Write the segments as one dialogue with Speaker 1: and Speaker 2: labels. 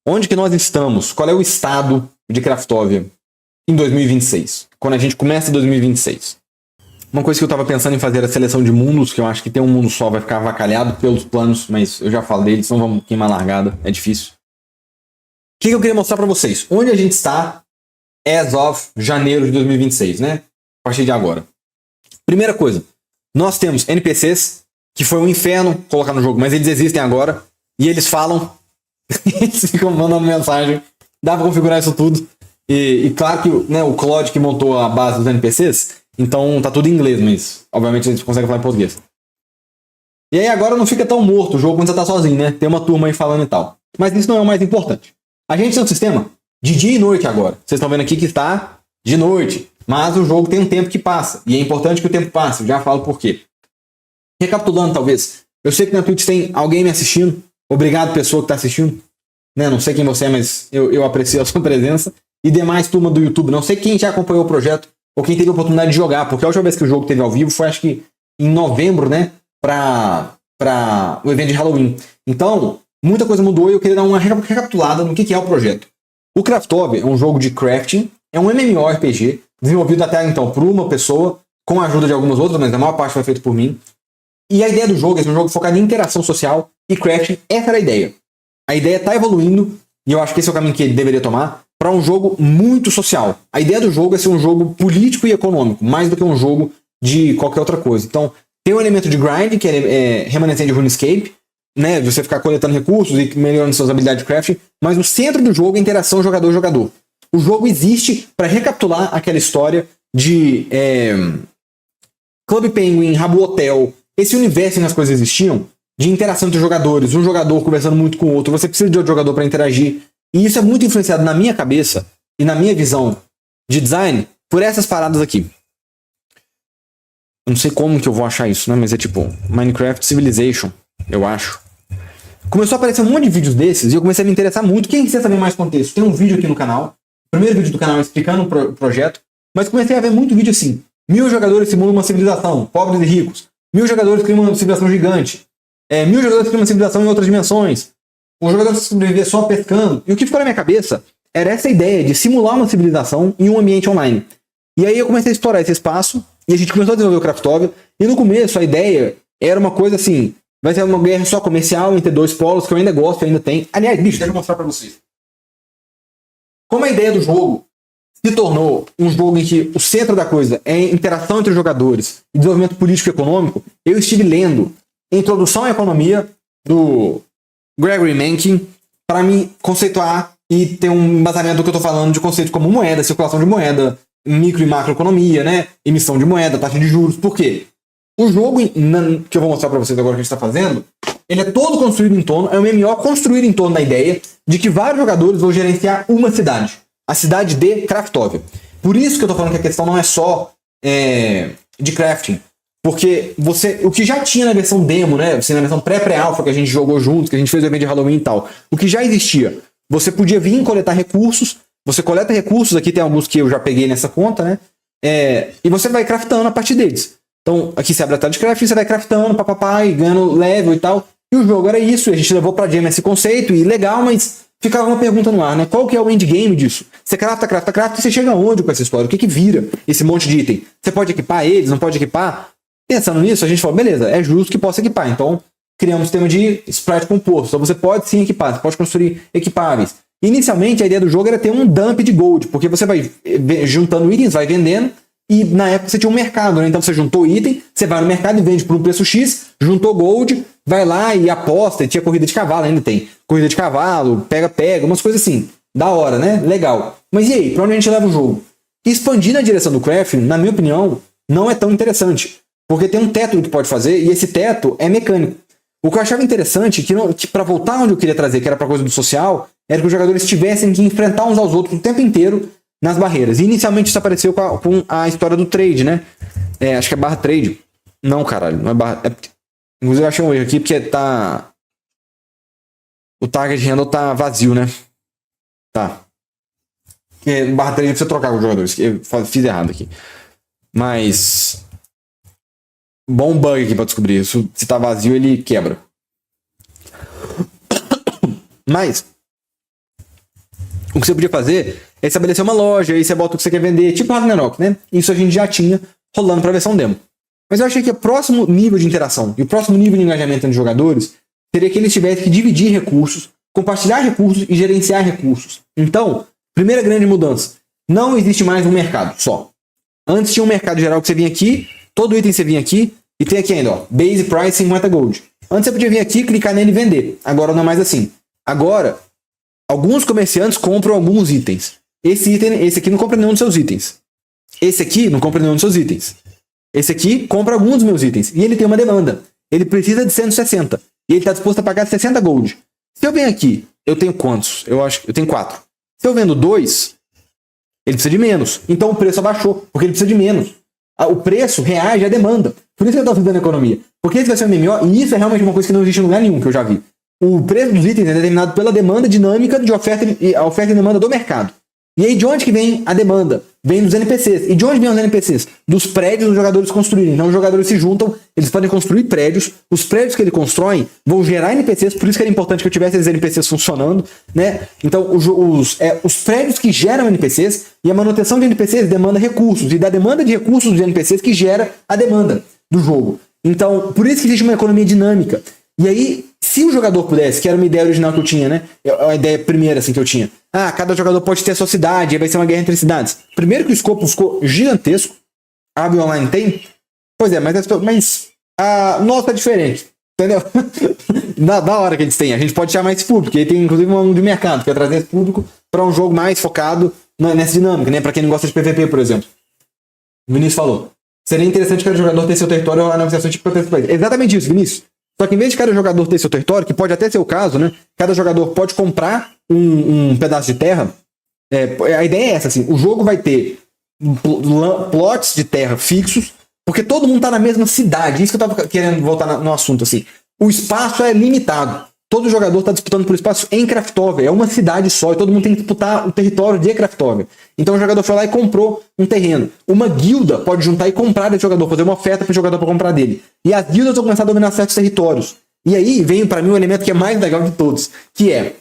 Speaker 1: Onde que nós estamos? Qual é o estado de Craftóvia em 2026? Quando a gente começa 2026. Uma coisa que eu tava pensando em fazer era a seleção de mundos, que eu acho que ter um mundo só vai ficar avacalhado pelos planos, mas eu já falo deles, então vamos queimar largada, é difícil. O que eu queria mostrar pra vocês? Onde a gente está as of janeiro de 2026, né? A partir de agora. Primeira coisa, nós temos NPCs, que foi um inferno colocar no jogo, mas eles existem agora, e eles falam, eles ficam mandando mensagem, dá pra configurar isso tudo. E claro que, né, o Claude que montou a base dos NPCs, então tá tudo em inglês, mas obviamente a gente consegue falar em português. E aí agora não fica tão morto o jogo quando você tá sozinho, né? Tem uma turma aí falando e tal. Mas isso não é o mais importante. A gente tem um sistema de dia e noite agora. Vocês estão vendo aqui que está de noite. Mas o jogo tem um tempo que passa. E é importante que o tempo passe. Eu já falo por quê. Recapitulando, talvez. Eu sei que na Twitch tem alguém me assistindo. Obrigado, pessoa que está assistindo. Né? Não sei quem você é, mas eu aprecio a sua presença. E demais turma do YouTube. Não sei quem já acompanhou o projeto ou quem teve a oportunidade de jogar. Porque a última vez que o jogo teve ao vivo foi, acho que, em novembro, né? Para o evento de Halloween. Então, muita coisa mudou e eu queria dar uma recapitulada no que é o projeto. O Craftóvia é um jogo de crafting. É um MMORPG desenvolvido até então por uma pessoa, com a ajuda de algumas outras, mas a maior parte foi feito por mim. E a ideia do jogo é ser um jogo focado em interação social e crafting. Essa era a ideia. A ideia está evoluindo, e eu acho que esse é o caminho que ele deveria tomar, para um jogo muito social. A ideia do jogo é ser um jogo político e econômico, mais do que um jogo de qualquer outra coisa. Então, tem um elemento de grind, que é remanescente de RuneScape, né, de você ficar coletando recursos e melhorando suas habilidades de crafting, mas no centro do jogo é a interação jogador-jogador. O jogo existe para recapitular aquela história de Club Penguin, Rabu Hotel, esse universo em que as coisas existiam, de interação entre jogadores, um jogador conversando muito com o outro, você precisa de outro jogador para interagir. E isso é muito influenciado na minha cabeça e na minha visão de design por essas paradas aqui. Eu não sei como que eu vou achar isso, né? Mas é tipo Minecraft Civilization, eu acho. Começou a aparecer um monte de vídeos desses e eu comecei a me interessar muito. Quem quiser saber mais contexto, tem um vídeo aqui no canal. O primeiro vídeo do canal explicando o projeto. Mas comecei a ver muito vídeo assim. 1000 jogadores simulam uma civilização, pobres e ricos. 1000 jogadores criam uma civilização gigante. 1000 jogadores criam uma civilização em outras dimensões. Um jogador sobreviver só pescando. E o que ficou na minha cabeça era essa ideia de simular uma civilização em um ambiente online. E aí eu comecei a explorar esse espaço e a gente começou a desenvolver o Craftóvia. E no começo a ideia era uma coisa assim, vai ser uma guerra só comercial entre dois polos, que eu ainda gosto, ainda tem. Aliás, bicho, deixa eu mostrar pra vocês. Como a ideia do jogo se tornou um jogo em que o centro da coisa é a interação entre os jogadores e desenvolvimento político e econômico, eu estive lendo Introdução à Economia do Gregory Mencken para me conceituar e ter um embasamento do que eu estou falando de conceitos como moeda, circulação de moeda, micro e macroeconomia, né? Emissão de moeda, taxa de juros. Por quê? O jogo que eu vou mostrar para vocês agora que a gente está fazendo, ele é todo construído em torno, é um MMO construído em torno da ideia de que vários jogadores vão gerenciar uma cidade. A cidade de Craftóvia. Por isso que eu tô falando que a questão não é só de crafting. Porque o que já tinha na versão demo, né? Na versão pré-alpha que a gente jogou juntos, que a gente fez o evento de Halloween e tal. O que já existia. Você podia vir coletar recursos. Você coleta recursos, aqui tem alguns que eu já peguei nessa conta, né? E você vai craftando a partir deles. Então, aqui você abre a tela de crafting, você vai craftando, papapá, e ganhando level e tal. E o jogo era isso. A gente levou pra Jam esse conceito, e legal, mas ficava uma pergunta no ar, né? Qual que é o endgame disso? Você crafta, e você chega aonde com essa história? O que vira esse monte de item? Você pode equipar eles, não pode equipar? Pensando nisso, a gente falou, beleza, é justo que possa equipar. Então, criamos um sistema de sprite composto. Então, você pode sim equipar, você pode construir equipáveis. Inicialmente, a ideia do jogo era ter um dump de gold, porque você vai juntando itens, vai vendendo, e na época você tinha um mercado, né? Então, você juntou item, você vai no mercado e vende por um preço X, juntou gold, vai lá e aposta, e tinha corrida de cavalo, ainda tem. Corrida de cavalo, pega, umas coisas assim. Da hora, né? Legal. Mas e aí, pra onde a gente leva o jogo? Expandir na direção do crafting, na minha opinião, não é tão interessante. Porque tem um teto que pode fazer, e esse teto é mecânico. O que eu achava interessante, que para voltar onde eu queria trazer, que era pra coisa do social, era que os jogadores tivessem que enfrentar uns aos outros o tempo inteiro nas barreiras. E inicialmente isso apareceu com a história do trade, né? Acho que é barra trade. Não, caralho, não é barra... Inclusive eu achei um erro aqui, porque tá... O target handle tá vazio, né? Tá. Barra trade precisa trocar com os jogadores. Eu fiz errado aqui. Mas... Bom bug aqui pra descobrir. Isso, se tá vazio, ele quebra. Mas, O que você podia fazer é estabelecer uma loja, aí você bota o que você quer vender, tipo Ragnarok, né? Isso a gente já tinha rolando pra versão demo. Mas eu achei que o próximo nível de interação e o próximo nível de engajamento entre jogadores seria que eles tivessem que dividir recursos, compartilhar recursos e gerenciar recursos. Então, primeira grande mudança. Não existe mais um mercado só. Antes tinha um mercado geral que você vinha aqui, todo item você vinha aqui, e tem aqui ainda, ó, base price 50 gold. Antes você podia vir aqui, clicar nele e vender. Agora não é mais assim. Agora, alguns comerciantes compram alguns itens. Esse aqui não compra nenhum dos seus itens. Esse aqui não compra nenhum dos seus itens. Esse aqui compra alguns dos meus itens. E ele tem uma demanda. Ele precisa de 160. E ele está disposto a pagar 60 gold. Se eu venho aqui, eu tenho quantos? Eu tenho 4. Se eu vendo 2, ele precisa de menos. Então o preço abaixou, porque ele precisa de menos. O preço reage à demanda. Por isso que eu estou fazendo economia. Porque esse vai ser um MMO, e isso é realmente uma coisa que não existe em lugar nenhum, que eu já vi. O preço dos itens é determinado pela demanda dinâmica de oferta e demanda do mercado. E aí, de onde que vem a demanda? Vem dos NPCs. E de onde vem os NPCs? Dos prédios dos jogadores construírem. Então, os jogadores se juntam, eles podem construir prédios. Os prédios que eles constroem vão gerar NPCs, por isso que era importante que eu tivesse esses NPCs funcionando, né? Então, os prédios que geram NPCs e a manutenção de NPCs demanda recursos. E da demanda de recursos dos NPCs que gera a demanda do jogo. Então, por isso que existe uma economia dinâmica. E aí, se o jogador pudesse, que era uma ideia original que eu tinha, né? A ideia primeira, assim, que eu tinha. Cada jogador pode ter a sua cidade, aí vai ser uma guerra entre cidades. Primeiro que o escopo ficou gigantesco. A Abby Online tem? Pois é, mas a nossa é diferente. Entendeu? da hora que eles têm. A gente pode chamar esse público. E aí tem, inclusive, um de mercado, que é trazer esse público para um jogo mais focado nessa dinâmica, né? Para quem não gosta de PVP, por exemplo. O Vinícius falou. Seria interessante cada jogador ter seu território a negociação tipo para país. Exatamente isso, Vinícius. Só que em vez de cada jogador ter seu território, que pode até ser o caso, né? Cada jogador pode comprar um pedaço de terra. A ideia é essa, assim. O jogo vai ter plots de terra fixos, porque todo mundo tá na mesma cidade. Isso que eu tava querendo voltar no assunto, assim. O espaço é limitado. Todo jogador está disputando por espaço em Craftóvia. É uma cidade só e todo mundo tem que disputar o território de Craftóvia. Então o jogador foi lá e comprou um terreno. Uma guilda pode juntar e comprar desse jogador, fazer uma oferta para o jogador para comprar dele. E as guildas vão começar a dominar certos territórios. E aí vem para mim um elemento que é mais legal de todos, que é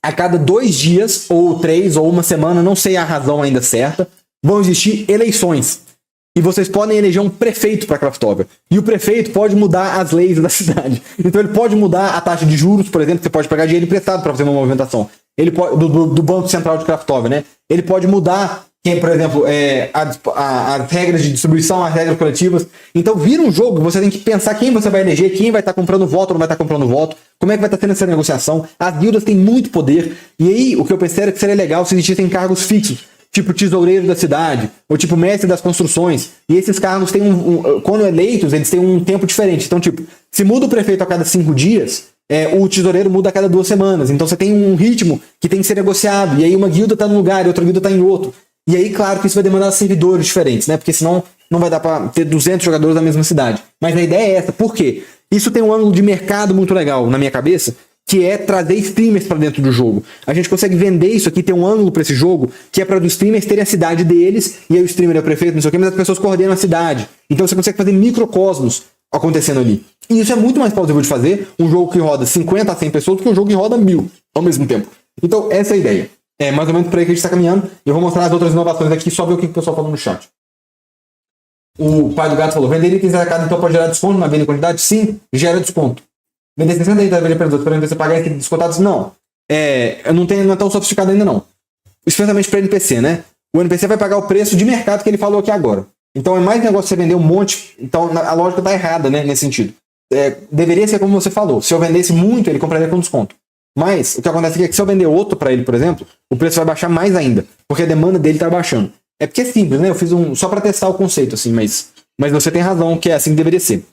Speaker 1: a cada 2 dias, ou 3, ou uma semana, não sei a razão ainda certa, vão existir eleições. E vocês podem eleger um prefeito para Craftóvia. E o prefeito pode mudar as leis da cidade. Então ele pode mudar a taxa de juros, por exemplo, você pode pegar dinheiro emprestado para fazer uma movimentação. Ele pode, do Banco Central de Craftóvia, né? Ele pode mudar, por exemplo, as regras de distribuição, as regras coletivas. Então vira um jogo, você tem que pensar quem você vai eleger, quem vai estar comprando voto ou não vai estar comprando voto, como é que vai estar tendo essa negociação. As guildas têm muito poder. E aí o que eu pensei era que seria legal se existissem cargos fixos. Tipo tesoureiro da cidade, ou tipo mestre das construções. E esses cargos têm quando eleitos, eles têm um tempo diferente. Então, tipo, se muda o prefeito a cada 5 dias, o tesoureiro muda a cada 2 semanas. Então você tem um ritmo que tem que ser negociado. E aí uma guilda tá num lugar e outra guilda tá em outro. E aí, claro que isso vai demandar servidores diferentes, né? Porque senão não vai dar pra ter 200 jogadores na mesma cidade. Mas a ideia é essa. Por quê? Isso tem um ângulo de mercado muito legal na minha cabeça, que é trazer streamers para dentro do jogo. A gente consegue vender isso aqui, tem um ângulo para esse jogo, que é para os streamers terem a cidade deles, e aí o streamer é o prefeito, não sei o que, mas as pessoas coordenam a cidade. Então você consegue fazer microcosmos acontecendo ali. E isso é muito mais plausível de fazer, um jogo que roda 50 a 100 pessoas, do que um jogo que roda 1000 ao mesmo tempo. Então essa é a ideia. É mais ou menos por aí que a gente está caminhando. Eu vou mostrar as outras inovações aqui, só ver o que o pessoal falou no chat. O pai do gato falou, vender itens a cada então pode gerar desconto na venda em quantidade? Sim, gera desconto. Vender 60 itens da venda para os outros, para você pagar esses descontados? Não. Não é tão sofisticado ainda não. Especialmente para NPC, né? O NPC vai pagar o preço de mercado que ele falou aqui agora. Então é mais negócio você vender um monte. Então a lógica está errada, né? Nesse sentido. Deveria ser como você falou. Se eu vendesse muito, ele compraria com desconto. Mas o que acontece aqui é que se eu vender outro para ele, por exemplo, o preço vai baixar mais ainda. Porque a demanda dele está baixando. É porque é simples, né? Eu fiz só para testar o conceito, assim, mas você tem razão que é assim que deveria ser.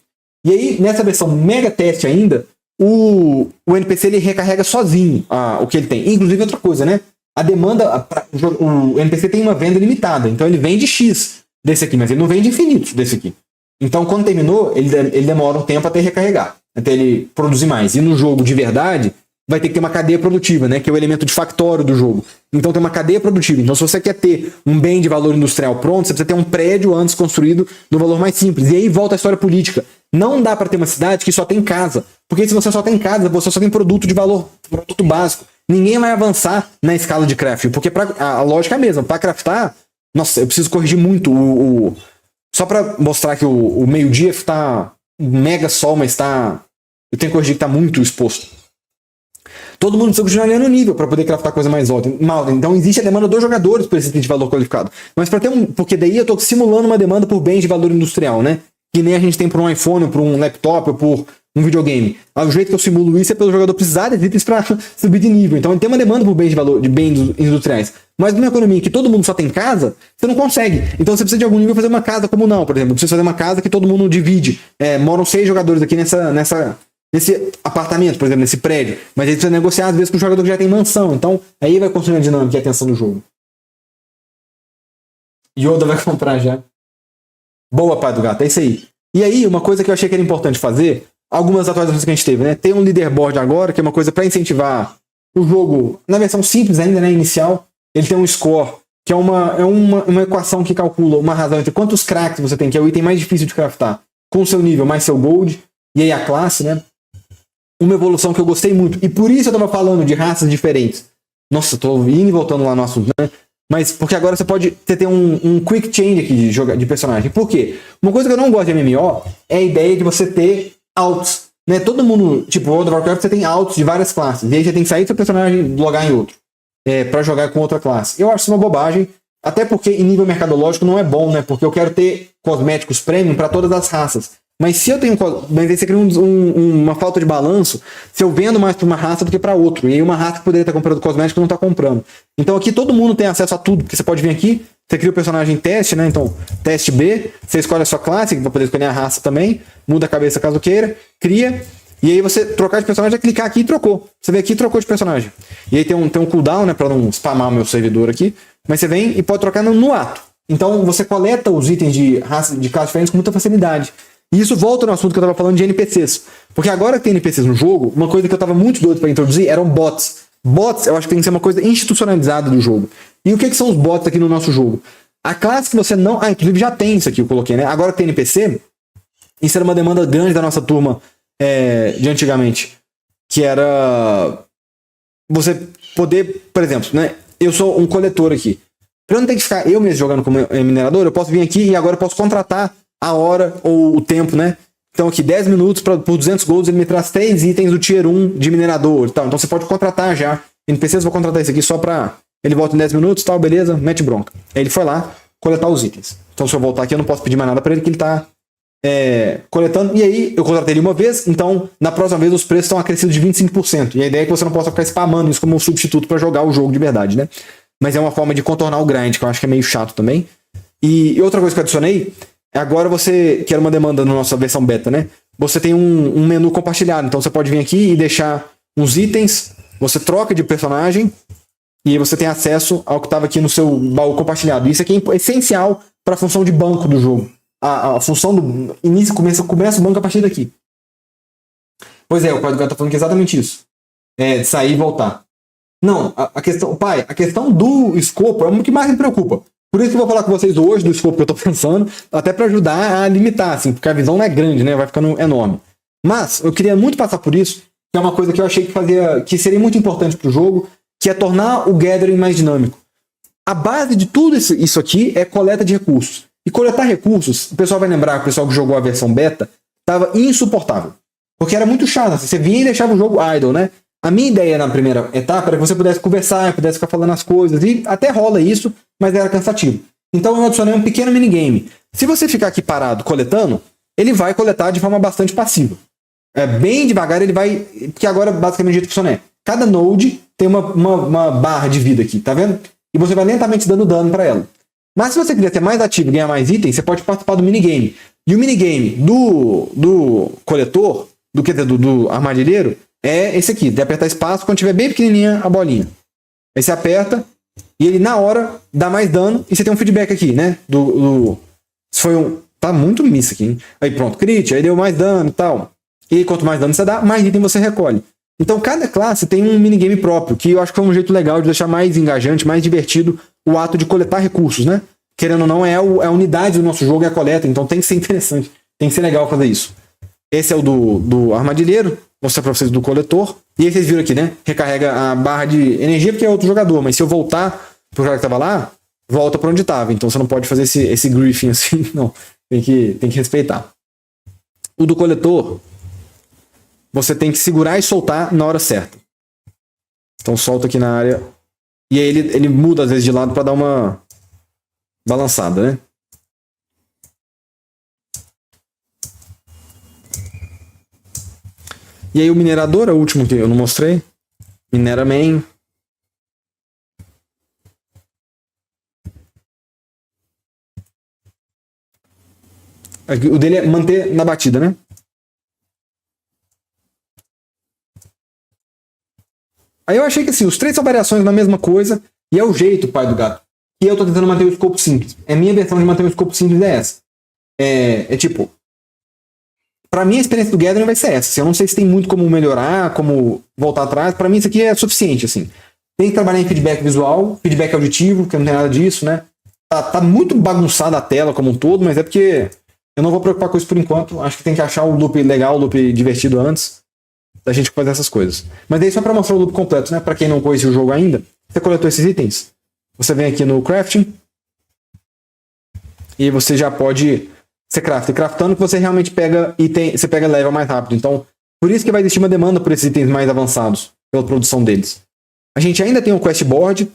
Speaker 1: E aí, nessa versão mega teste ainda, o NPC ele recarrega sozinho o que ele tem. Inclusive outra coisa, né? A demanda, o NPC tem uma venda limitada, então ele vende X desse aqui, mas ele não vende infinitos desse aqui. Então quando terminou, ele demora um tempo até recarregar, até ele produzir mais. E no jogo de verdade, vai ter que ter uma cadeia produtiva, né? Que é o elemento de factório do jogo. Então tem uma cadeia produtiva. Então se você quer ter um bem de valor industrial pronto, você precisa ter um prédio antes construído no valor mais simples. E aí volta a história política. Não dá para ter uma cidade que só tem casa. Porque se você só tem casa, você só tem produto de valor, produto básico. ninguém vai avançar na escala de crafting, porque a lógica é a mesma. Para craftar, nossa, eu preciso corrigir muito só para mostrar que o meio-dia tá mega sol, mas tá... Eu tenho que corrigir que tá muito exposto. Todo mundo precisa continuar ganhando nível para poder craftar coisa mais alta. Então existe a demanda dos jogadores por esse item de valor qualificado. Mas para ter porque daí eu tô simulando uma demanda por bens de valor industrial, né? Que nem a gente tem por um iPhone, por um laptop, ou por um videogame. O jeito que eu simulo isso é pelo jogador precisar de itens para subir de nível. Então tem uma demanda por bens de valor, de bens industriais. Mas numa economia que todo mundo só tem casa, você não consegue. Então você precisa de algum nível fazer uma casa comunal, por exemplo. Precisa fazer uma casa que todo mundo divide. Moram 6 jogadores aqui nesse apartamento, por exemplo, nesse prédio. Mas aí precisa negociar, às vezes, com o jogador que já tem mansão. Então, aí vai construir a dinâmica e a tensão do jogo. Yoda vai comprar já. Boa, pai do gato, é isso aí. E aí, uma coisa que eu achei que era importante fazer, algumas atualizações que a gente teve, né? Tem um leaderboard agora, que é uma coisa para incentivar o jogo, na versão simples ainda, né? Inicial. Ele tem um score, que é uma equação que calcula uma razão entre quantos cracks você tem, que é o item mais difícil de craftar, com o seu nível mais seu gold, e aí a classe, né? Uma evolução que eu gostei muito. E por isso eu tava falando de raças diferentes. Nossa, tô indo e voltando lá no assunto, né? Mas porque agora você pode ter um quick change aqui de personagem. Por quê? Uma coisa que eu não gosto de MMO é a ideia de você ter alts. Né? Todo mundo, tipo, World of Warcraft, você tem alts de várias classes. E aí você tem que sair do seu personagem e logar em outro. Pra jogar com outra classe. Eu acho isso uma bobagem. Até porque em nível mercadológico não é bom, né? Porque eu quero ter cosméticos premium para todas as raças. Mas se eu tenho. Mas aí você cria uma falta de balanço se eu vendo mais para uma raça do que para outra. E aí uma raça que poderia estar comprando cosmético não está comprando. Então aqui todo mundo tem acesso a tudo. Porque você pode vir aqui, você cria o personagem teste, né? Então, teste B, você escolhe a sua classe, para poder escolher a raça também, muda a cabeça caso queira, cria. E aí você trocar de personagem é clicar aqui e trocou. Você vem aqui e trocou de personagem. E aí tem um cooldown, né? Para não spamar o meu servidor aqui. Mas você vem e pode trocar no ato. Então você coleta os itens de raça de classes diferentes com muita facilidade. E isso volta no assunto que eu estava falando de NPCs. Porque agora que tem NPCs no jogo, uma coisa que eu estava muito doido para introduzir eram bots. Bots, eu acho que tem que ser uma coisa institucionalizada do jogo. E o que são os bots aqui no nosso jogo? A classe que você não... inclusive já tem isso aqui, eu coloquei, né? Agora que tem NPC, isso era uma demanda grande da nossa turma de antigamente. Que era... Você poder, por exemplo, né? Eu sou um coletor aqui. Pra eu não ter que ficar eu mesmo jogando como minerador, eu posso vir aqui e agora eu posso contratar a hora ou o tempo, né? Então aqui 10 minutos por 200 golds ele me traz 3 itens do tier 1 de minerador e tal. Então você pode contratar já. NPCs, vou contratar isso aqui só pra... Ele volta em 10 minutos, tal, beleza, mete bronca. Aí ele foi lá coletar os itens. Então se eu voltar aqui eu não posso pedir mais nada pra ele, que ele tá coletando. E aí eu contratei ele uma vez, então na próxima vez os preços estão acrescidos de 25%. E a ideia é que você não possa ficar spamando isso como um substituto pra jogar o jogo de verdade, né? Mas é uma forma de contornar o grind, que eu acho que é meio chato também. E outra coisa que eu adicionei, agora você, que era uma demanda na nossa versão beta, né? Você tem um menu compartilhado. Então você pode vir aqui e deixar uns itens, você troca de personagem e aí você tem acesso ao que estava aqui no seu baú compartilhado. Isso aqui é essencial para a função de banco do jogo. A função do início começa o banco a partir daqui. Pois é, o Pai do Gato tá falando que é exatamente isso. De sair e voltar. Não, a questão do escopo é o que mais me preocupa. Por isso que eu vou falar com vocês hoje do escopo que eu tô pensando, até para ajudar a limitar, assim, porque a visão não é grande, né? Vai ficando enorme. Mas eu queria muito passar por isso, que é uma coisa que eu achei que seria muito importante pro jogo, que é tornar o gathering mais dinâmico. A base de tudo isso aqui é coleta de recursos. E coletar recursos, o pessoal vai lembrar, o pessoal que jogou a versão beta, tava insuportável. Porque era muito chato, assim, você vinha e deixava o jogo idle, né? A minha ideia na primeira etapa era que você pudesse conversar, pudesse ficar falando as coisas, e até rola isso, mas era cansativo. Então eu adicionei um pequeno minigame. Se você ficar aqui parado coletando, ele vai coletar de forma bastante passiva. Bem devagar ele vai... Porque agora basicamente o jeito que funciona é, cada node tem uma barra de vida aqui, tá vendo? E você vai lentamente dando dano para ela. Mas se você quiser ser mais ativo e ganhar mais itens, você pode participar do minigame. E o minigame do coletor, do armadilheiro, é esse aqui, de apertar espaço quando tiver bem pequenininha a bolinha. Aí você aperta e ele na hora dá mais dano e você tem um feedback aqui, né? Se foi tá muito misso aqui, hein? Aí pronto, crit, aí deu mais dano e tal. E quanto mais dano você dá, mais item você recolhe. Então cada classe tem um minigame próprio, que eu acho que foi um jeito legal de deixar mais engajante, mais divertido o ato de coletar recursos, né? Querendo ou não, é a unidade do nosso jogo, é a coleta, então tem que ser interessante, tem que ser legal fazer isso. Esse é o do armadilheiro. mostrar pra vocês do coletor. E aí vocês viram aqui, né? Recarrega a barra de energia porque é outro jogador. Mas se eu voltar pro cara que tava lá, volta pra onde tava. Então você não pode fazer esse griefing assim, não. Tem que respeitar. O do coletor, você tem que segurar e soltar na hora certa. Então solta aqui na área. E aí ele muda às vezes de lado pra dar uma balançada, né? E aí o minerador, é o último que eu não mostrei. Minera main. Aqui, o dele é manter na batida, né? Aí eu achei que assim, os três são variações na mesma coisa. E é o jeito, pai do gato. E eu tô tentando manter o escopo simples. É minha versão de manter o escopo simples é essa. É tipo... Pra mim, a experiência do Gathering vai ser essa. Assim, eu não sei se tem muito como melhorar, como voltar atrás. Pra mim, isso aqui é suficiente, assim. Tem que trabalhar em feedback visual, feedback auditivo, porque não tem nada disso, né? Tá muito bagunçada a tela como um todo, mas é porque eu não vou preocupar com isso por enquanto. Acho que tem que achar o loop legal, o loop divertido antes da gente fazer essas coisas. Mas daí só pra mostrar o loop completo, né? Pra quem não conhece o jogo ainda, você coletou esses itens, você vem aqui no crafting e você já pode... Você crafta. E craftando que você realmente pega item, você pega level mais rápido. Então, por isso que vai existir uma demanda por esses itens mais avançados, pela produção deles. A gente ainda tem o quest board,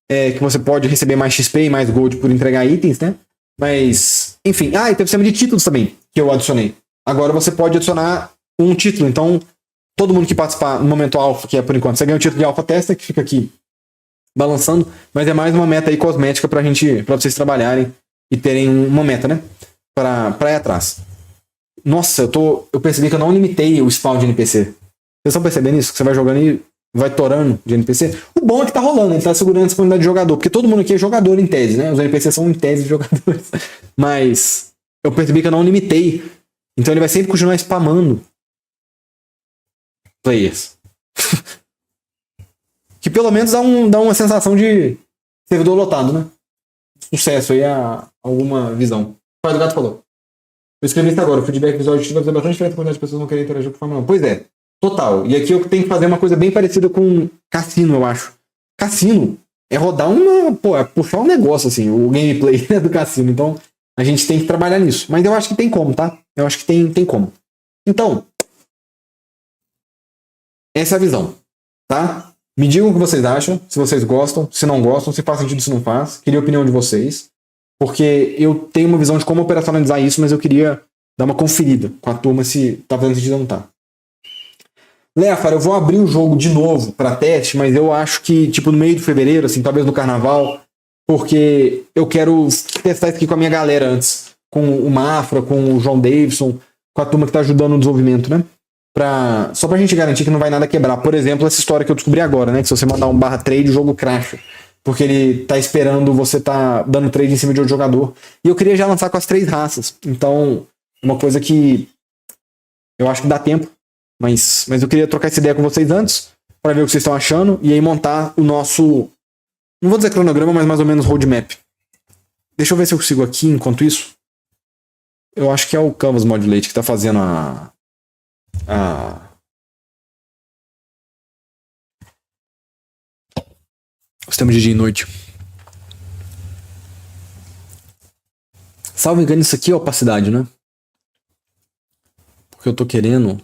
Speaker 1: que você pode receber mais XP e mais gold por entregar itens, né? Mas, enfim. Ah, e tem o sistema de títulos também, que eu adicionei. Agora você pode adicionar um título. Então, todo mundo que participar no momento alpha, que é por enquanto, você ganha o título de alpha tester, que fica aqui balançando. Mas é mais uma meta aí cosmética pra vocês trabalharem e terem uma meta, né? Pra ir atrás. Nossa, eu percebi que eu não limitei o spawn de NPC. Vocês estão percebendo isso? Que você vai jogando e vai torando de NPC? O bom é que tá rolando, ele tá segurando a disponibilidade de jogador, porque todo mundo aqui é jogador em tese, né? Os NPCs são em tese jogadores. Mas eu percebi que eu não limitei. Então ele vai sempre continuar spamando players. Que pelo menos dá uma sensação de servidor lotado, né? Sucesso aí a alguma visão. O pai do gato falou. Eu escrevi isso agora. O feedback visual vai fazer bastante diferença quando as pessoas não querem interagir com o Fórmula 1. Pois é. Total. E aqui eu tenho que fazer uma coisa bem parecida com Cassino, eu acho. Cassino é rodar é puxar um negócio, assim, o gameplay do Cassino. Então, a gente tem que trabalhar nisso. Mas eu acho que tem como, tá? Eu acho que tem como. Então, essa é a visão, tá? Me digam o que vocês acham, se vocês gostam, se não gostam, se faz sentido, se não faz. Queria a opinião de vocês. Porque eu tenho uma visão de como operacionalizar isso, mas eu queria dar uma conferida com a turma se tá fazendo sentido ou não tá. Léfara, eu vou abrir o jogo de novo para teste, mas eu acho que, tipo, no meio de fevereiro, assim, talvez no carnaval, porque eu quero testar isso aqui com a minha galera antes. Com o Mafra, com o João Davidson, com a turma que tá ajudando no desenvolvimento, né? Só pra gente garantir que não vai nada quebrar. Por exemplo, essa história que eu descobri agora, né? Que se você mandar um /trade, o jogo crasha. Porque ele tá esperando você tá dando trade em cima de outro jogador. E eu queria já lançar com as 3 raças. Então, uma coisa que eu acho que dá tempo. Mas eu queria trocar essa ideia com vocês antes, para ver o que vocês estão achando, e aí montar o nosso, não vou dizer cronograma, mas mais ou menos roadmap. Deixa eu ver se eu consigo aqui, enquanto isso. Eu acho que é o Canvas Modulate que tá fazendo o sistema de dia e noite. Salvo engano, isso aqui é opacidade, né? Porque eu tô querendo...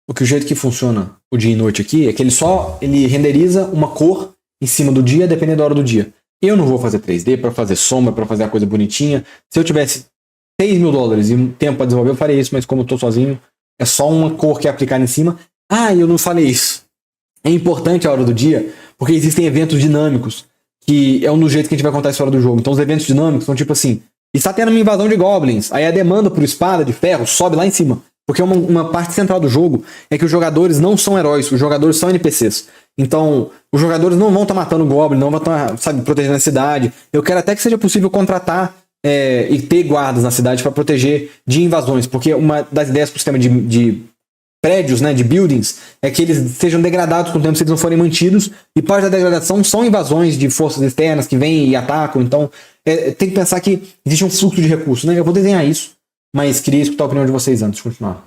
Speaker 1: Porque o jeito que funciona o dia e noite aqui é que ele renderiza uma cor em cima do dia, dependendo da hora do dia. Eu não vou fazer 3D para fazer sombra, para fazer a coisa bonitinha. Se eu tivesse $6.000 e um tempo para desenvolver, eu faria isso, mas como eu tô sozinho, é só uma cor que é aplicada em cima. Ah, eu não falei isso. É importante a hora do dia, porque existem eventos dinâmicos, que é um dos jeitos que a gente vai contar a história do jogo. Então os eventos dinâmicos são tipo assim, está tendo uma invasão de goblins, aí a demanda por espada de ferro sobe lá em cima. Porque uma parte central do jogo é que os jogadores não são heróis, os jogadores são NPCs. Então, os jogadores não vão estar matando goblin, não vão estar, protegendo a cidade. Eu quero até que seja possível contratar e ter guardas na cidade para proteger de invasões. Porque uma das ideias para o sistema de prédios, né, de buildings, é que eles sejam degradados com o tempo se eles não forem mantidos. E parte da degradação são invasões de forças externas que vêm e atacam. Então, tem que pensar que existe um fluxo de recursos, né? Eu vou desenhar isso. Mas queria escutar a opinião de vocês antes de continuar.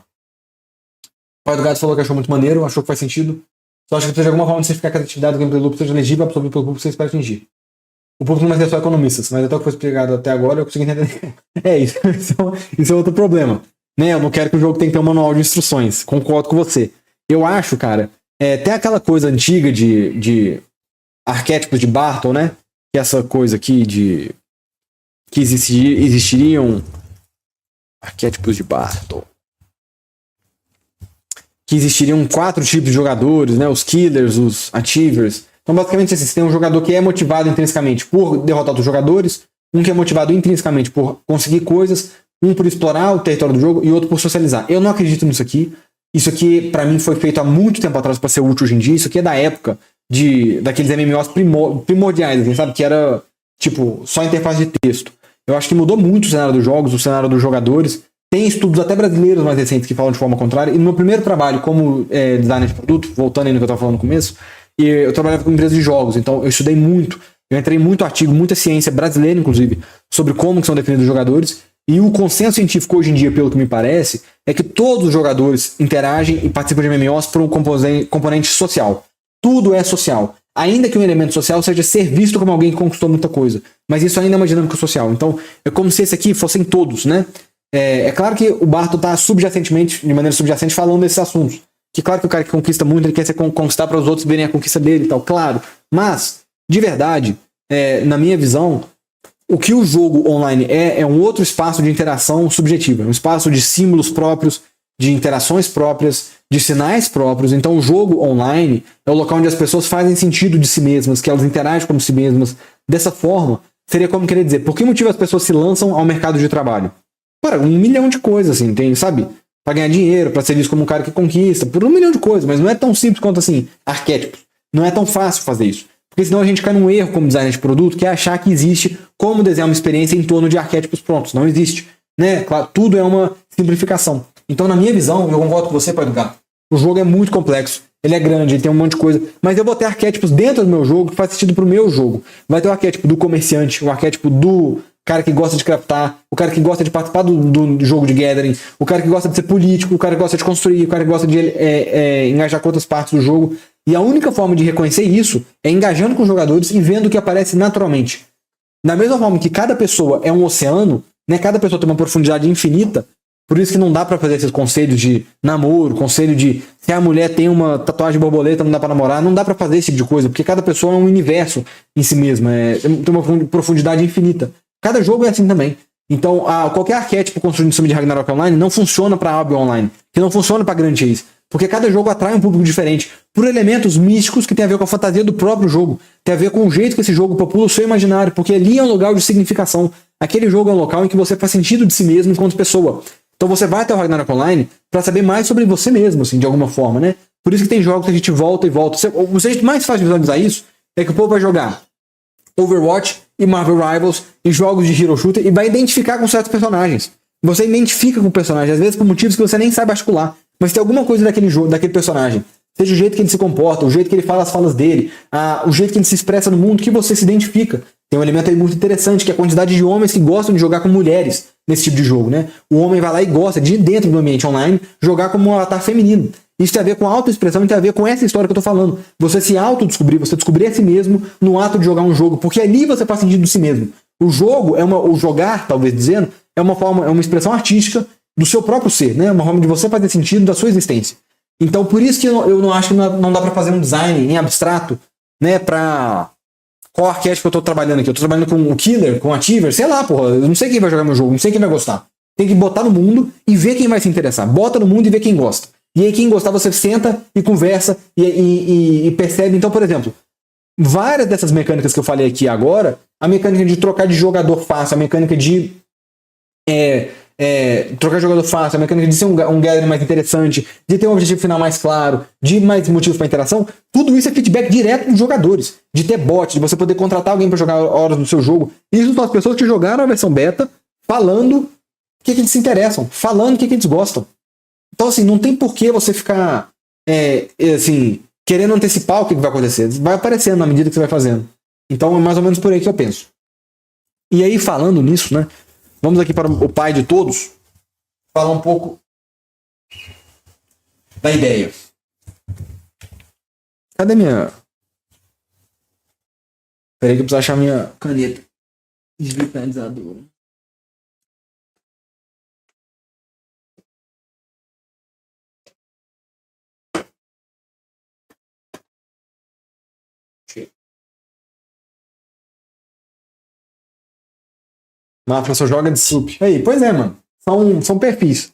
Speaker 1: pai do gato falou que achou muito maneiro, achou que faz sentido. Só acho que precisa de alguma forma de certificar que a atividade do gameplay loop seja legível, absorvida pelo público que você espera atingir. O público não vai ser só economistas, mas até o que foi explicado até agora eu consigo entender. Isso. Isso é outro problema. Né? Eu não quero que o jogo tenha que ter um manual de instruções. Concordo com você. Eu acho, cara, tem aquela coisa antiga de arquétipos de Barton, né? Que é essa coisa aqui de que existiriam arquétipos de Barton. Que existiriam 4 tipos de jogadores, né? Os killers, os achievers. Então, basicamente, assim, você tem um jogador que é motivado intrinsecamente por derrotar outros jogadores, um que é motivado intrinsecamente por conseguir coisas, um por explorar o território do jogo e outro por socializar. Eu não acredito nisso aqui. Isso aqui, pra mim, foi feito há muito tempo atrás pra ser útil hoje em dia. Isso aqui é da época daqueles MMOs primordiais, assim, sabe? Que era, tipo, só interface de texto. Eu acho que mudou muito o cenário dos jogos, o cenário dos jogadores. Tem estudos até brasileiros mais recentes que falam de forma contrária. E no meu primeiro trabalho como designer de produto, voltando aí no que eu estava falando no começo, eu trabalhava com empresas de jogos, então eu estudei muito. Eu entrei em muito artigo, muita ciência brasileira, inclusive, sobre como que são definidos os jogadores. E o consenso científico hoje em dia, pelo que me parece, é que todos os jogadores interagem e participam de MMOs por um componente social. Tudo é social. Ainda que um elemento social seja ser visto como alguém que conquistou muita coisa. Mas isso ainda é uma dinâmica social. Então, é como se esse aqui fossem todos, né? É claro que o Barton está subjacentemente, de maneira subjacente, falando desses assuntos. Que claro que o cara que conquista muito, ele quer se conquistar para os outros verem a conquista dele e tal, claro. Mas, de verdade, na minha visão, o que o jogo online é um outro espaço de interação subjetiva. Um espaço de símbolos próprios, de interações próprias, de sinais próprios. Então o jogo online é o local onde as pessoas fazem sentido de si mesmas, que elas interagem com si mesmas. Dessa forma, seria como querer dizer, por que motivo as pessoas se lançam ao mercado de trabalho? Para 1 milhão de coisas, assim, tem, sabe? Pra ganhar dinheiro, pra ser visto como um cara que conquista, por 1 milhão de coisas, mas não é tão simples quanto, assim, arquétipos. Não é tão fácil fazer isso. Porque senão a gente cai num erro como designer de produto, que é achar que existe como desenhar uma experiência em torno de arquétipos prontos. Não existe. Né? Claro, tudo é uma simplificação. Então, na minha visão, eu concordo com você, pai do gato. O jogo é muito complexo. Ele é grande, ele tem um monte de coisa. Mas eu vou ter arquétipos dentro do meu jogo que faz sentido pro meu jogo. Vai ter o arquétipo do comerciante, o arquétipo do cara que gosta de craftar, o cara que gosta de participar do jogo de gathering, o cara que gosta de ser político, o cara que gosta de construir, o cara que gosta de engajar com outras partes do jogo. E a única forma de reconhecer isso é engajando com os jogadores e vendo o que aparece naturalmente. Da mesma forma que cada pessoa é um oceano, né, cada pessoa tem uma profundidade infinita, por isso que não dá pra fazer esses conselhos de namoro, conselho de se a mulher tem uma tatuagem de borboleta, não dá pra namorar, não dá pra fazer esse tipo de coisa, porque cada pessoa é um universo em si mesma, tem uma profundidade infinita. Cada jogo é assim também. Então, qualquer arquétipo construído em cima de Ragnarok Online não funciona pra Albion Online, que não funciona pra Grand Chase, porque cada jogo atrai um público diferente, por elementos místicos que tem a ver com a fantasia do próprio jogo, tem a ver com o jeito que esse jogo popula o seu imaginário, porque ali é um lugar de significação. Aquele jogo é um local em que você faz sentido de si mesmo enquanto pessoa. Então você vai até o Ragnarok Online pra saber mais sobre você mesmo, assim, de alguma forma, né? Por isso que tem jogos que a gente volta e volta. O jeito mais fácil de visualizar isso é que o povo vai jogar Overwatch e Marvel Rivals e jogos de Hero Shooter e vai identificar com certos personagens. Você identifica com o personagem, às vezes por motivos que você nem sabe articular, mas tem alguma coisa daquele jogo, daquele personagem. Seja o jeito que ele se comporta, o jeito que ele fala as falas dele, o jeito que ele se expressa no mundo, que você se identifica. Tem um elemento aí muito interessante, que é a quantidade de homens que gostam de jogar com mulheres nesse tipo de jogo, né? O homem vai lá e gosta de, dentro do ambiente online, jogar como um avatar feminino. Isso tem a ver com autoexpressão e tem a ver com essa história que eu tô falando. Você se autodescobrir, você descobrir a si mesmo no ato de jogar um jogo, porque ali você faz sentido de si mesmo. O jogo o jogar, talvez dizendo, é uma expressão artística do seu próprio ser, né? Uma forma de você fazer sentido da sua existência. Então, por isso que eu não acho que não dá pra fazer um design em abstrato, né? Pra qual arquétipo eu tô trabalhando aqui. Eu tô trabalhando com o killer, com o achiever, sei lá, porra. Eu não sei quem vai jogar meu jogo, não sei quem vai gostar. Tem que botar no mundo e ver quem vai se interessar. Bota no mundo e vê quem gosta. E aí quem gostar você senta e conversa e percebe. Então, por exemplo, várias dessas mecânicas que eu falei aqui agora, a mecânica de trocar de jogador fácil, a mecânica de trocar de jogador fácil, a mecânica de ser um gathering mais interessante, de ter um objetivo final mais claro, de mais motivos para interação, tudo isso é feedback direto dos jogadores, de ter bot, de você poder contratar alguém para jogar horas no seu jogo. Isso são as pessoas que jogaram a versão beta falando o que eles se interessam, falando o que eles gostam. Então, assim, não tem por que você ficar assim, querendo antecipar o que vai acontecer. Vai aparecendo na medida que você vai fazendo. Então, é mais ou menos por aí que eu penso. E aí, falando nisso, né? Vamos aqui para o pai de todos, falar um pouco da ideia. Cadê minha... Peraí que eu preciso achar minha caneta digitalizadora. Mafra só joga de sup. Aí, pois é, mano. São perfis.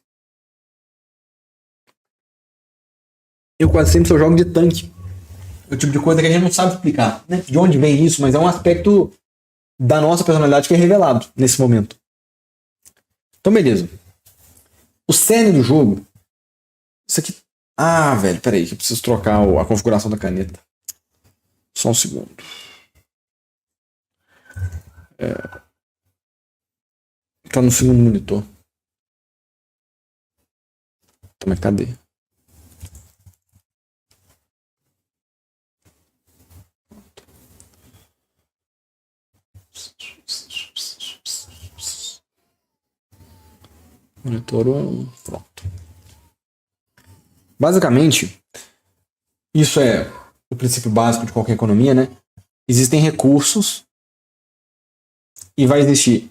Speaker 1: Eu quase sempre só jogo de tanque. É o tipo de coisa que a gente não sabe explicar, né? De onde vem isso, mas é um aspecto da nossa personalidade que é revelado nesse momento. Então, beleza. O cerne do jogo. Isso aqui. Ah, velho, peraí, que eu preciso trocar a configuração da caneta. Só um segundo. Tá no segundo monitor. Mas cadê? Monitor 1. Pronto. Basicamente, isso é o princípio básico de qualquer economia, né? Existem recursos e vai existir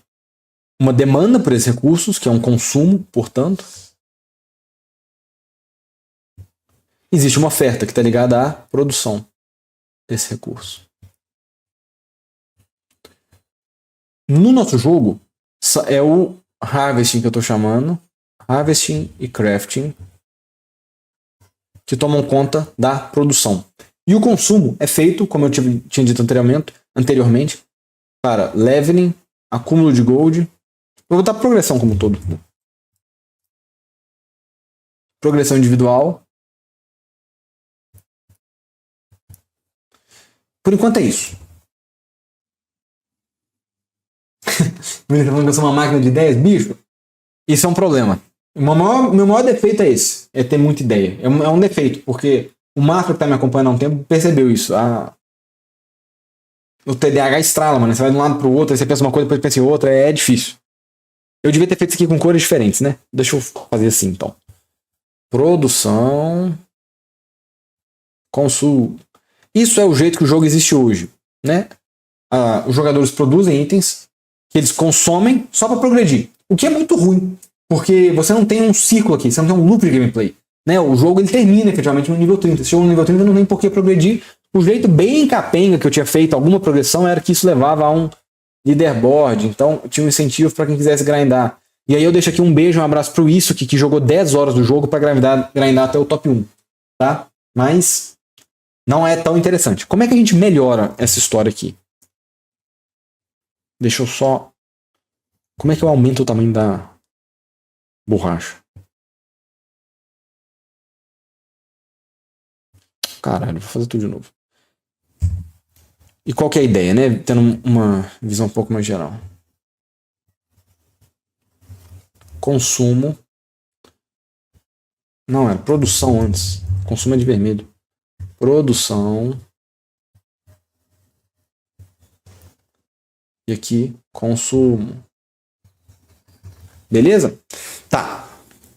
Speaker 1: uma demanda por esses recursos, que é um consumo, portanto. Existe uma oferta que está ligada à produção desse recurso. No nosso jogo, é o harvesting que eu estou chamando, harvesting e crafting, que tomam conta da produção. E o consumo é feito, como eu tinha dito anteriormente, para leveling, acúmulo de gold. Vou botar progressão como um todo. Progressão individual. Por enquanto é isso. Você tá falando que eu sou uma máquina de ideias? Bicho, isso é um problema. Meu maior defeito é esse. É ter muita ideia. É um defeito, porque o Mafra que tá me acompanhando há um tempo percebeu isso. O TDAH estrala, mano. Você vai de um lado pro outro, aí você pensa uma coisa, depois pensa em outra. É difícil. Eu devia ter feito isso aqui com cores diferentes, né? Deixa eu fazer assim, então. Produção. Consumo. Isso é o jeito que o jogo existe hoje, né? Os jogadores produzem itens que eles consomem só para progredir. O que é muito ruim, porque você não tem um ciclo aqui, você não tem um loop de gameplay. Né? O jogo ele termina efetivamente no nível 30. Se chegou no nível 30, não tem por que progredir. O jeito bem capenga que eu tinha feito alguma progressão era que isso levava a um leaderboard. Então tinha um incentivo para quem quisesse grindar. E aí eu deixo aqui um beijo, um abraço pro Isso, que jogou 10 horas do jogo para grindar até o top 1. Tá? Mas não é tão interessante. Como é que a gente melhora essa história aqui? Deixa eu só... Como é que eu aumento o tamanho da borracha? Caralho, vou fazer tudo de novo. E qual que é a ideia, né? Tendo uma visão um pouco mais geral. Consumo. Não, era produção antes. Consumo é de vermelho. Produção. E aqui, consumo. Beleza? Tá.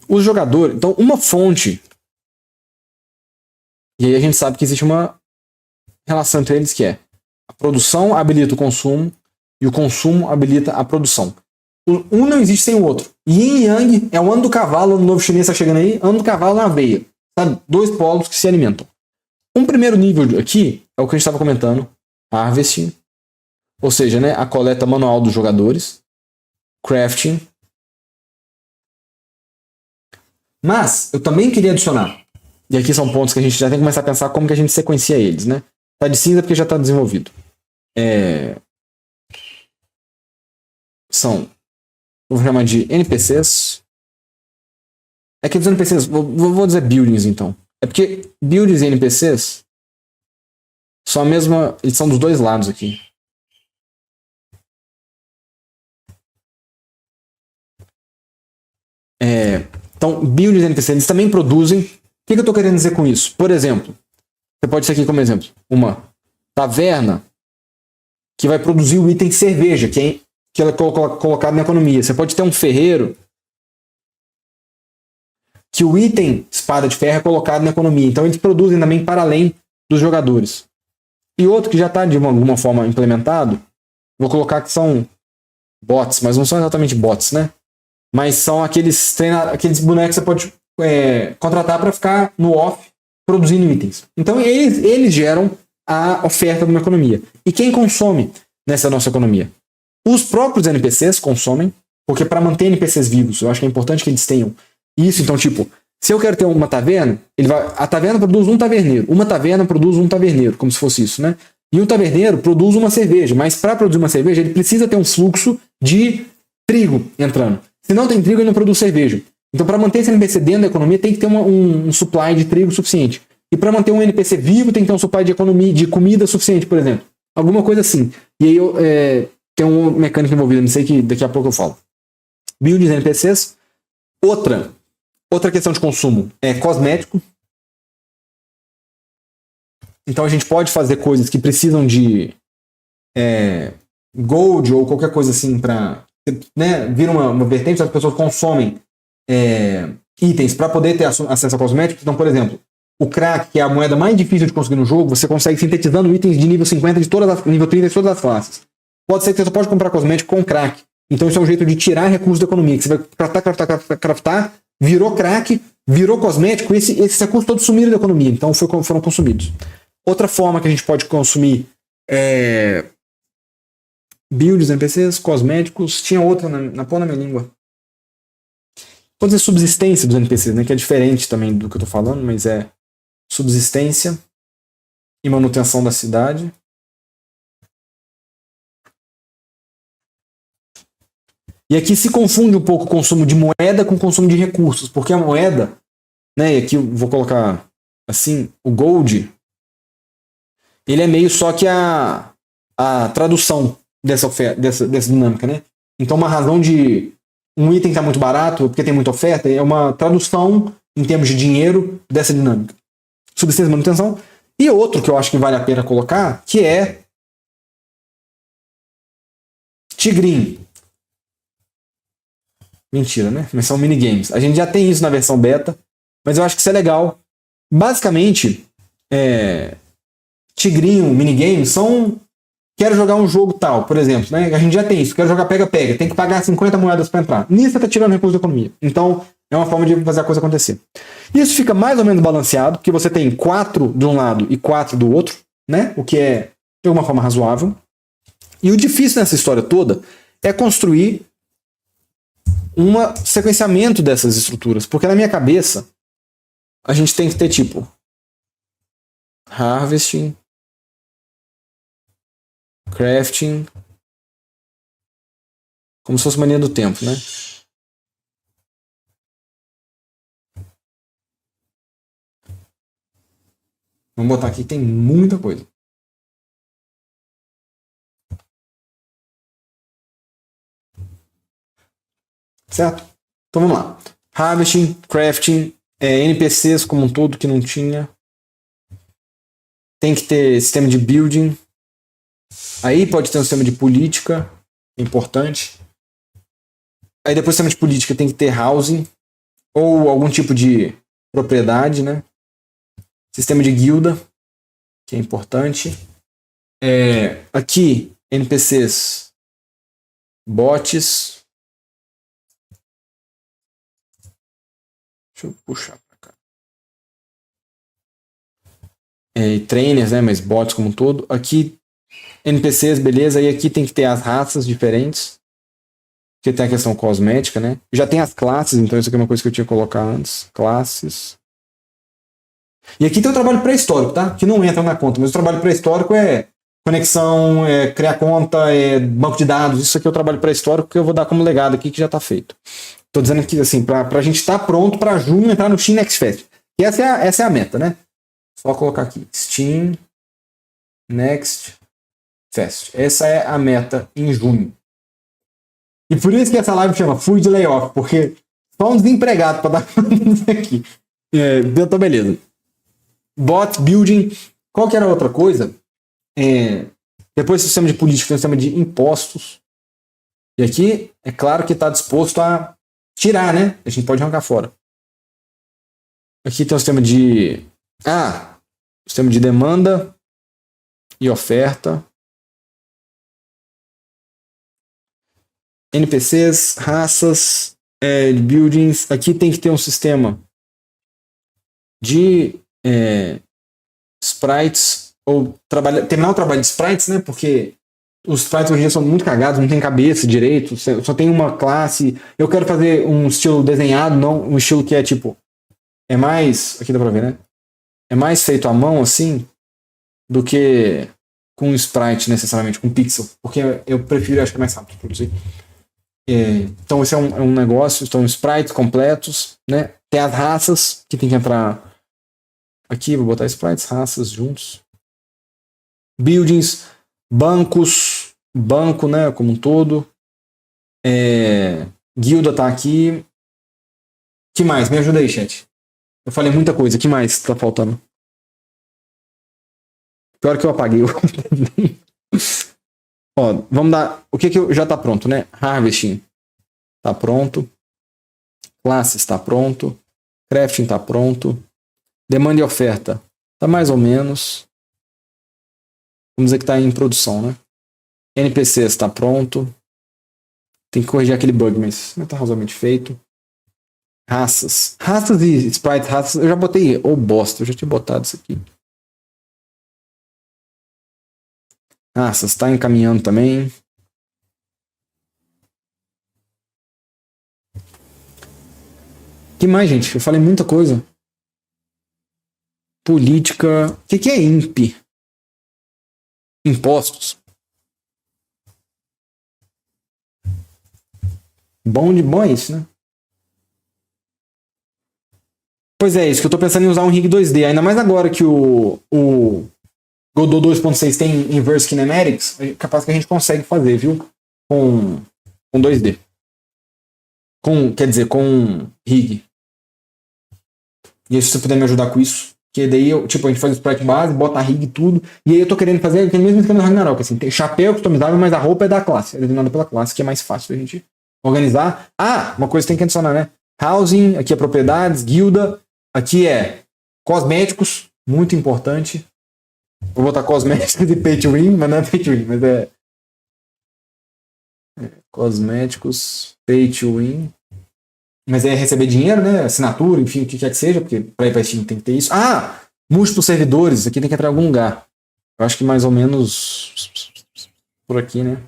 Speaker 1: O jogador... Então, uma fonte... E aí a gente sabe que existe uma relação entre eles que é a produção habilita o consumo e o consumo habilita a produção. Um não existe sem o outro. Yin e Yang é o ano do cavalo, o novo chinês está chegando aí, ano do cavalo na veia. Sabe? Dois polos que se alimentam. Um primeiro nível aqui é o que a gente estava comentando, harvesting, ou seja, né, a coleta manual dos jogadores, crafting. Mas eu também queria adicionar, e aqui são pontos que a gente já tem que começar a pensar como que a gente sequencia eles, né? Tá de cinza porque já está desenvolvido. São, vou chamar de NPCs. É que os NPCs, vou dizer buildings então. É porque buildings e NPCs são a mesma, eles são dos dois lados aqui. Então, buildings e NPCs, eles também produzem. O que eu estou querendo dizer com isso? Por exemplo, você pode ser aqui como exemplo, uma taverna que vai produzir o item cerveja, que ela é colocado na economia. Você pode ter um ferreiro que o item espada de ferro é colocado na economia. Então eles produzem também para além dos jogadores. E outro que já está de alguma forma implementado, vou colocar que são bots, mas não são exatamente bots, né? Mas são aqueles bonecos que você pode contratar para ficar no off produzindo itens. Então eles geram a oferta de uma economia. E quem consome nessa nossa economia? Os próprios NPCs consomem, porque para manter NPCs vivos, eu acho que é importante que eles tenham isso. Então, tipo, se eu quero ter uma taverna, a taverna produz um taverneiro. Uma taverna produz um taverneiro, como se fosse isso, né? E um taverneiro produz uma cerveja, mas para produzir uma cerveja, ele precisa ter um fluxo de trigo entrando. Se não tem trigo, ele não produz cerveja. Então, para manter esse NPC dentro da economia, tem que ter um supply de trigo suficiente. E para manter um NPC vivo, tem que ter um supply de comida suficiente, por exemplo. Alguma coisa assim. E aí tem uma mecânica envolvida, não sei, que daqui a pouco eu falo. Builds NPCs. Outra questão de consumo é cosmético. Então a gente pode fazer coisas que precisam de gold ou qualquer coisa assim para, né, vir uma vertente, as pessoas consomem itens para poder ter acesso a cosméticos. Então, por exemplo, o crack, que é a moeda mais difícil de conseguir no jogo, você consegue sintetizando itens de nível 50 nível 30 de todas as classes. Pode ser que você só pode comprar cosmético com crack. Então isso é um jeito de tirar recursos da economia, que você vai craftar, virou crack, virou cosmético, esses recursos todos sumiram da economia, então foram consumidos. Outra forma que a gente pode consumir builds, NPCs, cosméticos. Tinha outra na ponta da minha língua. Vou dizer subsistência dos NPCs, né, que é diferente também do que eu tô falando, mas é subsistência e manutenção da cidade. E aqui se confunde um pouco o consumo de moeda com o consumo de recursos, porque a moeda, né, e aqui eu vou colocar assim, o gold, ele é meio só que a tradução dessa dinâmica, né? Então uma razão de um item estar muito barato, porque tem muita oferta, é uma tradução em termos de dinheiro dessa dinâmica. Subsistência e manutenção. E outro que eu acho que vale a pena colocar, que é Tigrinho. Mentira, né? Mas são minigames. A gente já tem isso na versão beta, mas eu acho que isso é legal. Basicamente, Tigrinho, minigames são... Quero jogar um jogo tal, por exemplo, né? A gente já tem isso. Quero jogar pega-pega. Tem que pagar 50 moedas para entrar. Nisso você tá tirando recurso da economia. Então, é uma forma de fazer a coisa acontecer. Isso fica mais ou menos balanceado, porque você tem 4 de um lado e 4 do outro, né? O que é, de alguma forma, razoável. E o difícil nessa história toda é construir um sequenciamento dessas estruturas. Porque na minha cabeça, a gente tem que ter, tipo, harvesting, crafting, como se fosse mania do tempo, né? Vamos botar aqui que tem muita coisa. Certo? Então vamos lá. Harvesting, crafting, NPCs como um todo que não tinha. Tem que ter sistema de building. Aí pode ter um sistema de política, importante. Aí depois do sistema de política tem que ter housing, ou algum tipo de propriedade, né? Sistema de guilda, que é importante. Aqui, NPCs, bots. Deixa eu puxar pra cá. Trainers, né? Mas bots como um todo. Aqui, NPCs, beleza. E aqui tem que ter as raças diferentes. Porque tem a questão cosmética, né? Já tem as classes, então isso aqui é uma coisa que eu tinha que colocar antes. Classes. E aqui tem o trabalho pré-histórico, tá? Que não entra na conta, mas o trabalho pré-histórico é conexão, criar conta, banco de dados. Isso aqui é o trabalho pré-histórico que eu vou dar como legado aqui, que já está feito. Tô dizendo aqui, assim, pra gente estar pronto para junho entrar no Steam Next Fest. E essa é a meta, né? Só colocar aqui. Steam Next Fest. Essa é a meta em junho. E por isso que essa live chama Fui de Layoff, porque só um desempregado para dar conta disso aqui. Então, beleza. Bot, building. Qual que era a outra coisa? Depois do sistema de política, tem o sistema de impostos. E aqui, é claro que está disposto a tirar, né? A gente pode arrancar fora. Aqui tem o sistema de... sistema de demanda e oferta. NPCs, raças, buildings. Aqui tem que ter um sistema de sprites, ou terminar o trabalho de sprites, né? Porque os sprites hoje em dia são muito cagados, não tem cabeça direito, só tem uma classe. Eu quero fazer um estilo desenhado, não um estilo que é tipo... É mais... Aqui dá pra ver, né? É mais feito à mão, assim, do que com sprite, necessariamente, com pixel. Porque eu prefiro, acho que é mais rápido produzir. Então esse é um negócio, estão sprites completos, né? Tem as raças, que tem que entrar aqui, vou botar sprites, raças juntos. Buildings, bancos, banco, né, como um todo. Guilda tá aqui. Que mais? Me ajuda aí, chat. Eu falei muita coisa, que mais tá faltando? Pior que eu apaguei. Ó, vamos dar... O que já tá pronto, né? Harvesting tá pronto. Classes tá pronto. Crafting tá pronto. Demanda e oferta tá mais ou menos. Vamos dizer que tá em produção, né? NPCs tá pronto. Tem que corrigir aquele bug, mas não tá razoavelmente feito. Raças. Raças e sprites, raças. Eu já botei. Bosta, eu já tinha botado isso aqui. Raças, tá encaminhando também. Que mais, gente? Eu falei muita coisa. Política. O que é IMP? Impostos. Bom é isso, né? Pois é, isso que eu tô pensando em usar um rig 2D. Ainda mais agora que o Godot 2.6 tem Inverse Kinematics, é capaz que a gente consegue fazer, viu? Com 2D. Quer dizer, com rig. E aí, se você puder me ajudar com isso, que daí a gente faz o sprite base, bota a rig e tudo. E aí eu tô querendo fazer aquele mesmo esquema do Ragnarok, assim, tem chapéu customizável, mas a roupa é da classe, é designada pela classe, que é mais fácil da gente organizar. Uma coisa que tem que adicionar, né? Housing, aqui é propriedades, guilda, aqui é cosméticos, muito importante. Vou botar cosméticos de pay to win, mas não é pay to win, mas cosméticos, pay to win. Mas é receber dinheiro, né? Assinatura, enfim, o que quer que seja, porque para ir para Steam tem que ter isso. Múltiplos servidores, aqui tem que entrar em algum lugar. Eu acho que mais ou menos por aqui, né?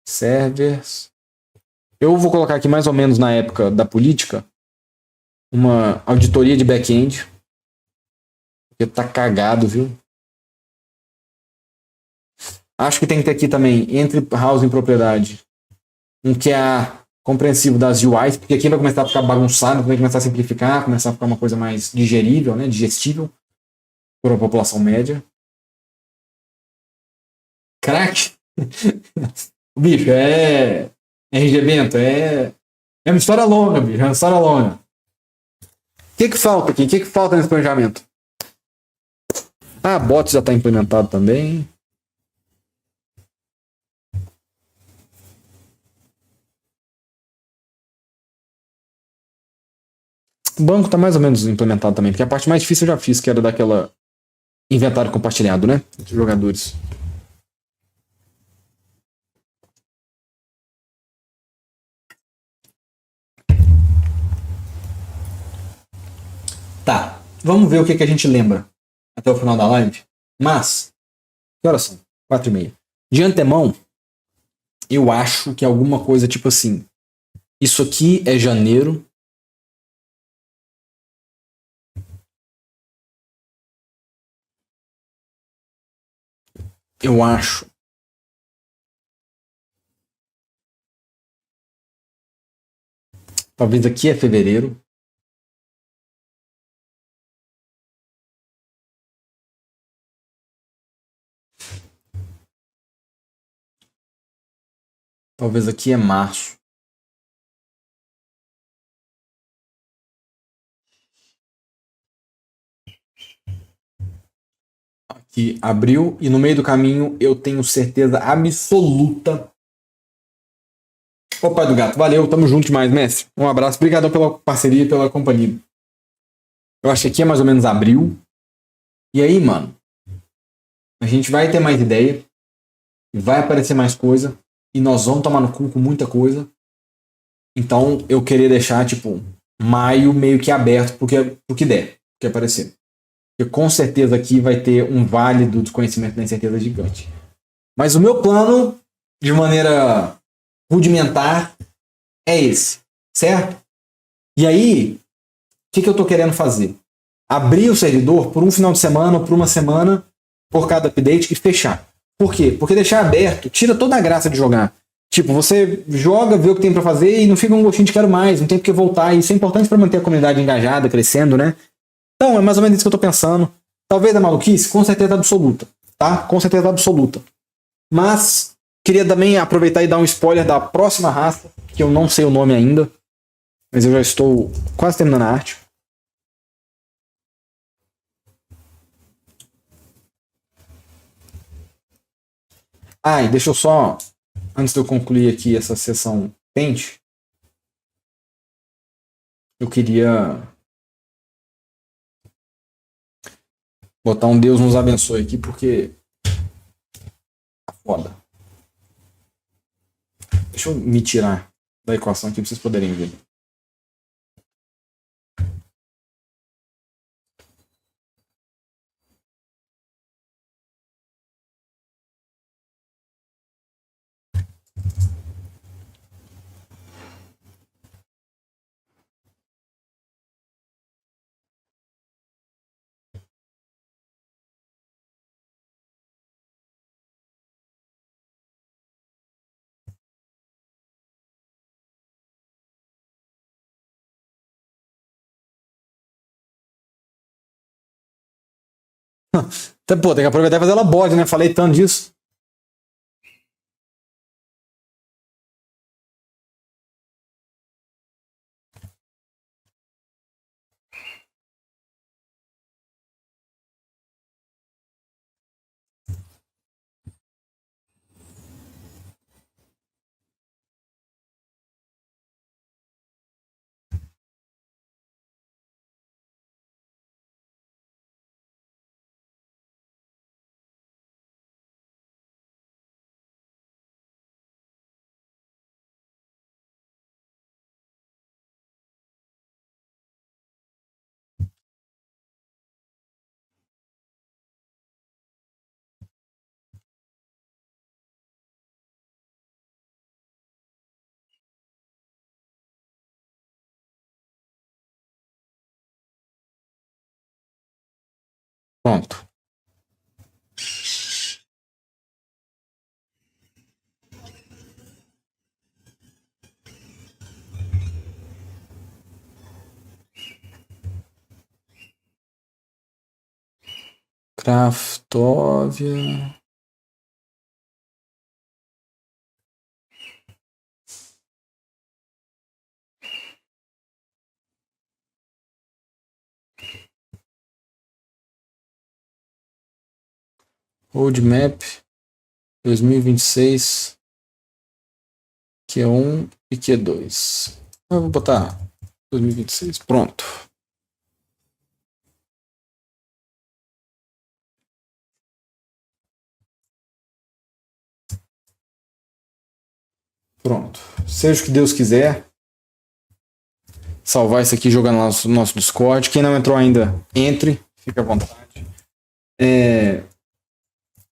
Speaker 1: Servers. Eu vou colocar aqui mais ou menos na época da política uma auditoria de back-end. Porque tá cagado, viu? Acho que tem que ter aqui também, entre housing e propriedade, um QA compreensivo das UIs, porque aqui vai começar a ficar bagunçado, vai começar a simplificar, começar a ficar uma coisa mais digerível, né? Digestível para a população média. Crack! O bicho, RG Bento, é uma história longa, bicho, é uma história longa. O que falta aqui? O que falta nesse planejamento? Bot já está implementado também. O banco está mais ou menos implementado também, porque a parte mais difícil eu já fiz, que era daquela inventário compartilhado, né? Entre jogadores. Tá, vamos ver o que a gente lembra até o final da live. Mas, que horas são? 4h30. De antemão, eu acho que é alguma coisa tipo assim. Isso aqui é janeiro. Eu acho. Talvez aqui é fevereiro. Talvez aqui é março. Aqui, abril. E no meio do caminho eu tenho certeza absoluta. Ô pai do gato, valeu, tamo junto demais, mestre. Um abraço, obrigado pela parceria e pela companhia. Eu acho que aqui é mais ou menos abril. E aí, mano, a gente vai ter mais ideia, vai aparecer mais coisa, e nós vamos tomar no cu com muita coisa. Então, eu queria deixar, tipo, maio meio que aberto pro que der, pro que aparecer. Porque com certeza aqui vai ter um vale do desconhecimento da incerteza gigante. Mas o meu plano, de maneira rudimentar, é esse, certo? E aí, o que eu tô querendo fazer? Abrir o servidor por um final de semana ou por uma semana por cada update e fechar. Por quê? Porque deixar aberto tira toda a graça de jogar. Tipo, você joga, vê o que tem pra fazer e não fica um gostinho de quero mais, não tem porque voltar. Isso é importante pra manter a comunidade engajada, crescendo, né? Então, é mais ou menos isso que eu tô pensando. Talvez a maluquice, com certeza absoluta, tá? Com certeza absoluta. Mas, queria também aproveitar e dar um spoiler da próxima raça, que eu não sei o nome ainda, mas eu já estou quase terminando a arte. Ah, e deixa eu só, antes de eu concluir aqui essa sessão Paint, eu queria botar um Deus nos abençoe aqui, porque tá foda. Deixa eu me tirar da equação aqui pra vocês poderem ver. Pô, tem que aproveitar e fazer ela bode, né? Falei tanto disso. Pronto. Craftovia. Roadmap 2026. Q1 e Q2. Eu vou botar 2026. Pronto. Pronto. Seja o que Deus quiser. Salvar isso aqui e jogar no nosso Discord. Quem não entrou ainda, entre. Fica à vontade.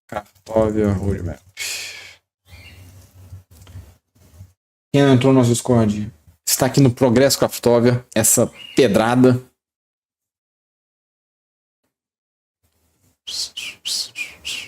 Speaker 1: Craftovia Roadmap. Quem não entrou no nosso Discord está aqui no Progresso Craftovia. Essa pedrada.